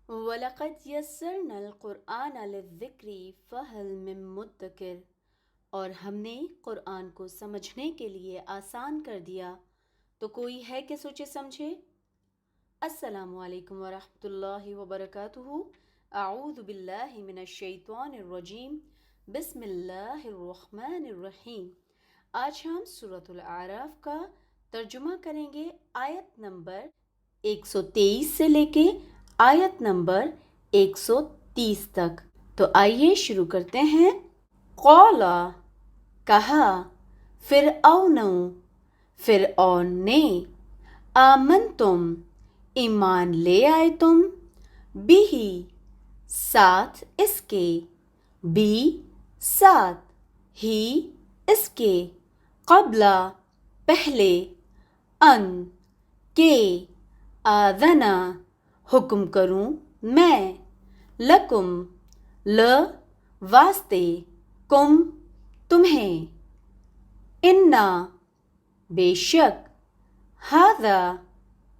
وَلَقَدْ يَسَّرْنَا الْقُرْآنَ لِلذِّكْرِ فَهَلْ مِن مُّدَّكِرٍ، اور ہم نے قرآن کو سمجھنے کے لیے آسان کر دیا، تو کوئی ہے کہ سوچے سمجھے۔ السلام علیکم ورحمۃ اللہ وبرکاتہ۔ اعوذ باللہ من الشیطان الرجیم، بسم اللہ الرحمن الرحیم۔ آج ہم سورۃ الاعراف کا ترجمہ کریں گے، آیت نمبر 123 سے لے کے آیت نمبر 130 تک۔ تو آئیے شروع کرتے ہیں۔ قولا، کہا، فرعون نے، آمنتم، ایمان لے آئے تم، بھی، ساتھ اس کے، بھی، ساتھ، ہی، اس کے، قبلہ، پہلے، ان، کے، آذنا، حکم کروں میں، لکم، واسطے، کم، تمہیں، انا، بے شک، ھذا،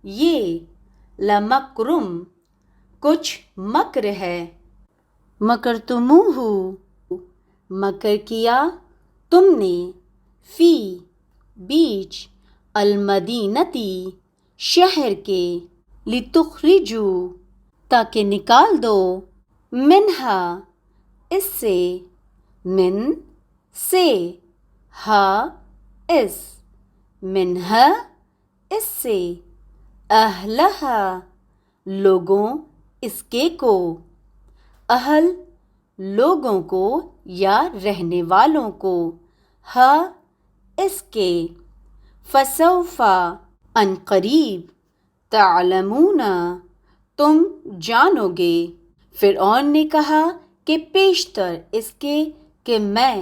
یہ، لمکرم، کچھ مکر ہے، مکرتموہ، مکر کیا تم نے، فی، بیچ، المدینتی، شہر کے، لتخرجوا، تاکہ نکال دو، منہا، اس سے، من، سے، ہا، اس، منہا، اس سے، اہلہا، لوگوں اس کے کو، اہل، لوگوں کو یا رہنے والوں کو، ہا، اس کے، فسوف، ان قریب، تعلمون، تم جانو گے۔ فرعون نے کہا کہ پیشتر اس کے کہ میں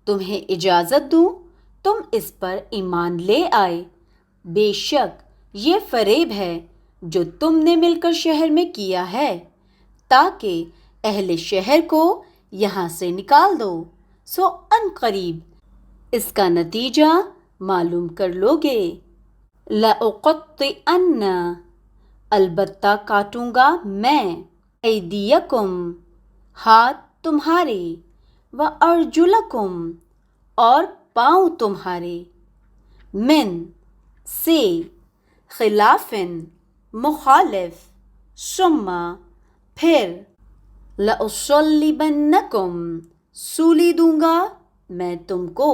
تمہیں اجازت دوں تم اس پر ایمان لے آئے، بے شک یہ فریب ہے جو تم نے مل کر شہر میں کیا ہے، تاکہ اہل شہر کو یہاں سے نکال دو، سو ان قریب اس کا نتیجہ معلوم کر لو گے۔ لَأُقَطِّعَنَّ، البتہ کاٹوں گا میں، ایدیکم، ہاتھ تمہارے، وَأَرْجُلَکم، اور پاؤں تمہارے، من، سے، خلافٍ، مخالف، ثم، پھر، لَأُصَلِّبَنَّکم، سولی دوں گا میں تم کو،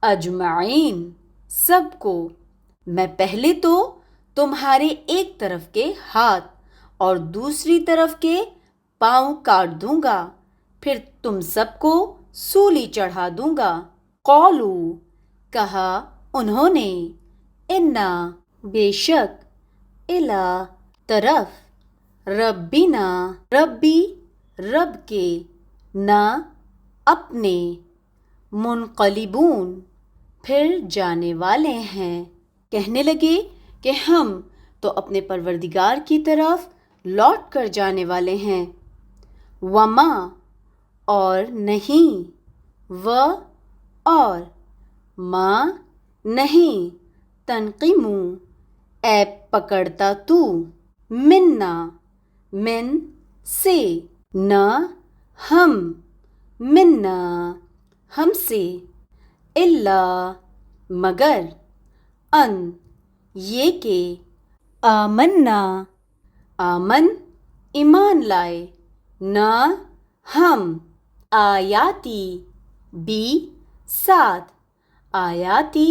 اجمعین، سب کو، میں پہلے تو تمہارے ایک طرف کے ہاتھ اور دوسری طرف کے پاؤں کاٹ دوں گا، پھر تم سب کو سولی چڑھا دوں گا۔ قولو، کہا انہوں نے، انا، بے شک، الی، طرف، ربنا، ربی، رب کے، نا، اپنے، منقلبون، پھر جانے والے ہیں، کہنے لگے کہ ہم تو اپنے پروردگار کی طرف لوٹ کر جانے والے ہیں۔ وما، اور نہیں، و، اور، ما، نہیں، تنقمو، اے پکڑتا تو، منا، من، سے، نہ، ہم، منا، ہم سے، الا، مگر، ان، یہ کہ، آمنا، آمن، ایمان لائے، نہ، ہم، آیاتی، بھی، ساتھ، آیاتی،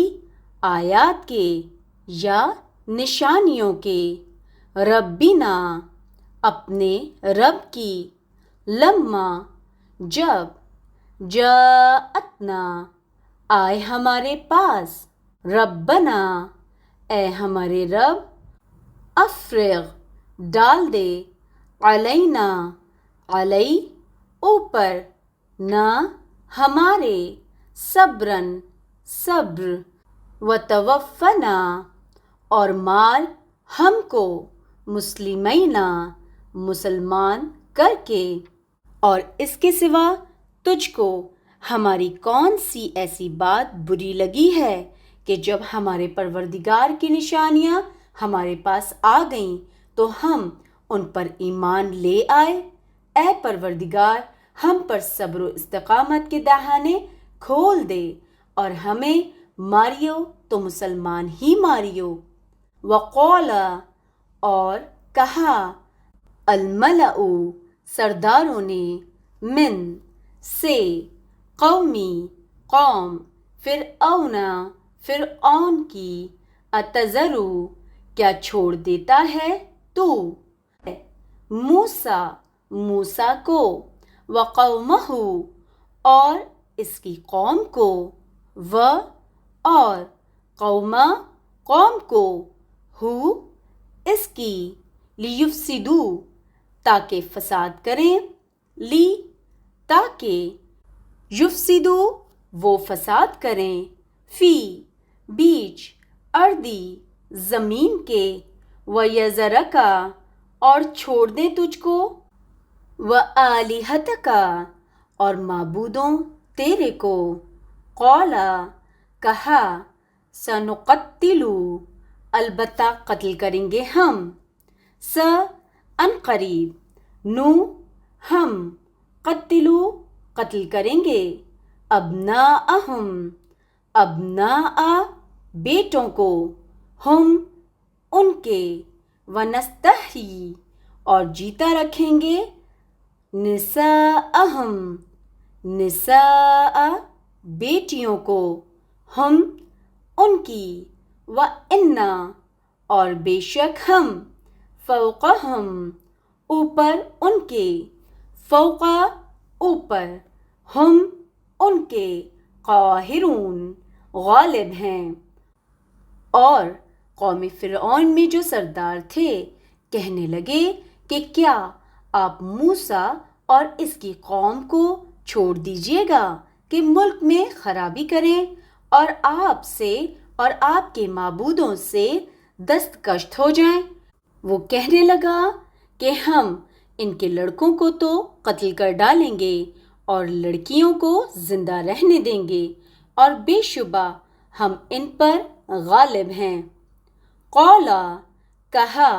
آیات کے، یا نشانیوں کے، ربنا، اپنے رب کی، لما، جب، جاءتنا، آئے ہمارے پاس، ربنا، اے ہمارے رب، افرغ، ڈال دے، علینا، علی، اوپر، نہ، ہمارے، صبرن، صبر، وتوفنا، اور مار ہم کو، مسلمینا، مسلمان کر کے، اور اس کے سوا تجھ کو ہماری کون سی ایسی بات بری لگی ہے کہ جب ہمارے پروردگار کی نشانیاں ہمارے پاس آ گئیں تو ہم ان پر ایمان لے آئے۔ اے پروردگار، ہم پر صبر و استقامت کے دہانے کھول دے اور ہمیں ماریو تو مسلمان ہی ماریو۔ وقال، اور کہا، الملأ، سرداروں نے، من، سے، قومی، قوم، فرعون، فرعون کی، اتذرو، کیا چھوڑ دیتا ہے تو، موسیٰ، موسیٰ کو، وقومہ، اور اس کی قوم کو، اور قومہ، قوم کو، اس کی، لیفسدو، تاکہ فساد کریں، تاکہ، یفسدو، وہ فساد کریں، فی، بیچ، اردی، زمین کے، وَيَذَرَكَ، اور چھوڑ دیں تجھ کو، وَآلِهَتَكَ، اور معبودوں تیرے کو، قال، کہا، سَنُقَتِّلُ، البتہ قتل کریں گے ہم، ان قریب، ہم، قتلو، قتل کریں گے، ابناءہم، ابناء، بیٹوں کو، ہم، ان کے، ونستحیی، اور جیتا رکھیں گے، نساءہم، نساء، بیٹیوں کو، ہم، ان کی، وَإِنَّا، اور بے شک ہم، فوقہم، اوپر ان کے، فوق، اوپر، ہم، ان کے، قاہرون، غالب ہیں۔ اور قوم فرعون میں جو سردار تھے کہنے لگے کہ کیا آپ موسیٰ اور اس کی قوم کو چھوڑ دیجیے گا کہ ملک میں خرابی کریں اور آپ سے اور آپ کے معبودوں سے دستکشت ہو جائیں۔ وہ کہنے لگا کہ ہم ان کے لڑکوں کو تو قتل کر ڈالیں گے اور لڑکیوں کو زندہ رہنے دیں گے، اور بے شبہ ہم ان پر غالب ہیں۔ قال، کہا،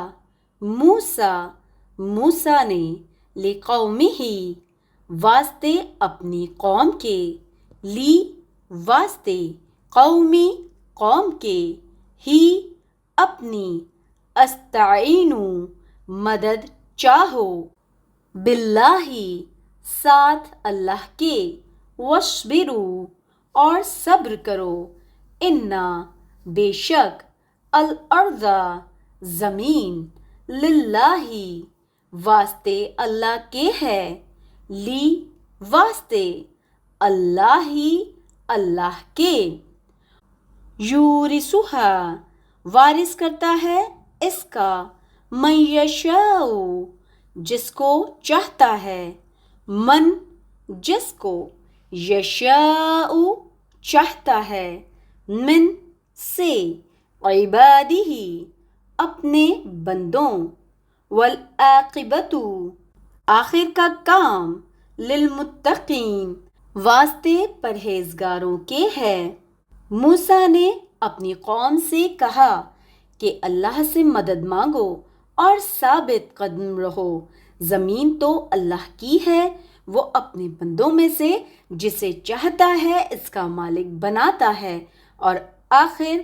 موسیٰ، موسیٰ نے، لقومہ، واسطے اپنی قوم کے، واسطے، قومی، قوم کے، اپنی، استعینوا، مدد چاہو، باللہ، ساتھ اللہ کے، واصبروا، اور صبر کرو، انا، بے شک، الارض، زمین، للہ، واسطے اللہ کے ہے، واسطے اللہ ہی، اللہ کے، یورثھا، وارث کرتا ہے اس کا، من یشاء، جس کو چاہتا ہے، من، جس کو، یشاء، چاہتا ہے، من، سے، عبادہ، اپنے بندوں، والعاقبۃ، آخر کا کام، للمتقین، واسطے پرہیزگاروں کے ہے۔ موسیٰ نے اپنی قوم سے کہا کہ اللہ سے مدد مانگو اور ثابت قدم رہو، زمین تو اللہ کی ہے، وہ اپنے بندوں میں سے جسے چاہتا ہے اس کا مالک بناتا ہے، اور آخر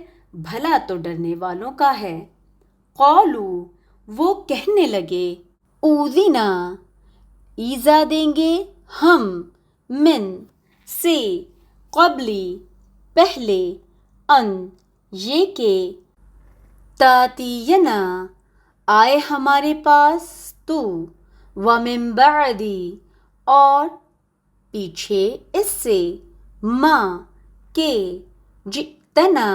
بھلا تو ڈرنے والوں کا ہے۔ قالوا، وہ کہنے لگے، اوذینا، ایذا دیں گے ہم، من، سے، قبلی، پہلے، ان، یہ کہ، تاتینا، آئے ہمارے پاس تو، ومن بعدی، اور پیچھے اس سے، ما، کہ، جئتنا،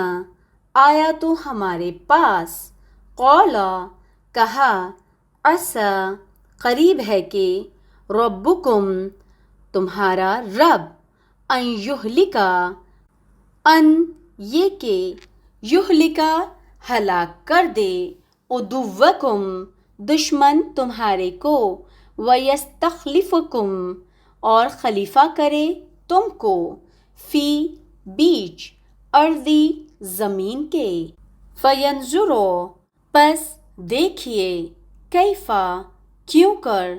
آیا تو ہمارے پاس، قال، کہا، عسیٰ، قریب ہے کہ، ربکم، تمہارا رب، ان یہلکا، ان، یہ کہ، یہلکا، ہلاک کر دے، عدوکم، دشمن تمہارے کو، ویستخلفکم، اور خلیفہ کرے تم کو، فی، بیچ، ارضی، زمین کے، فینظر، پس دیکھیے، کیفا، کیوں کر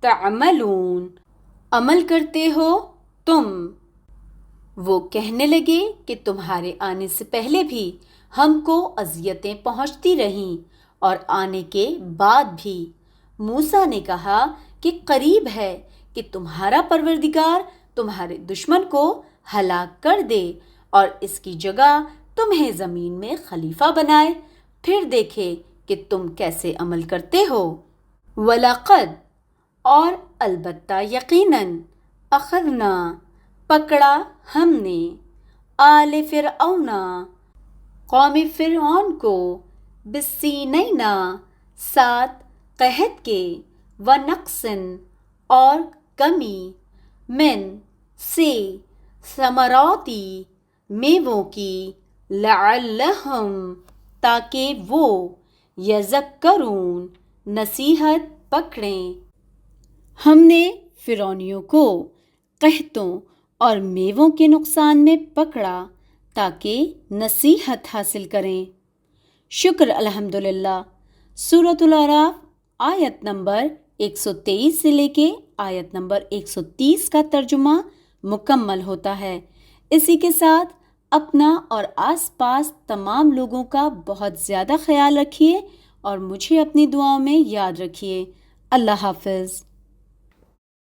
تعملون عمل کرتے ہو تم۔ وہ کہنے لگے کہ تمہارے آنے سے پہلے بھی ہم کو اذیتیں پہنچتی رہیں اور آنے کے بعد بھی۔ موسیٰ نے کہا کہ قریب ہے کہ تمہارا پروردگار تمہارے دشمن کو ہلاک کر دے اور اس کی جگہ تمہیں زمین میں خلیفہ بنائے، پھر دیکھے کہ تم کیسے عمل کرتے ہو۔ وَلَقَدْ اور البتہ یقیناً اخذنا پکڑا ہم نے آل فرعون قوم فرعون کو بالسنین ساتھ قحط کے ونقص اور کمی من سے ثمراتی میووں کی لعلہم تاکہ وہ یذکرون نصیحت پکڑیں۔ ہم نے فرعونیوں کو قحطوں اور میووں کے نقصان میں پکڑا تاکہ نصیحت حاصل کریں۔ شکر الحمدللہ۔ سورۃ الاعراف آیت نمبر 123 سے لے کے آیت نمبر 130 کا ترجمہ مکمل ہوتا ہے۔ اسی کے ساتھ اپنا اور آس پاس تمام لوگوں کا بہت زیادہ خیال رکھیے اور مجھے اپنی دعاؤں میں یاد رکھیے۔ اللہ حافظ۔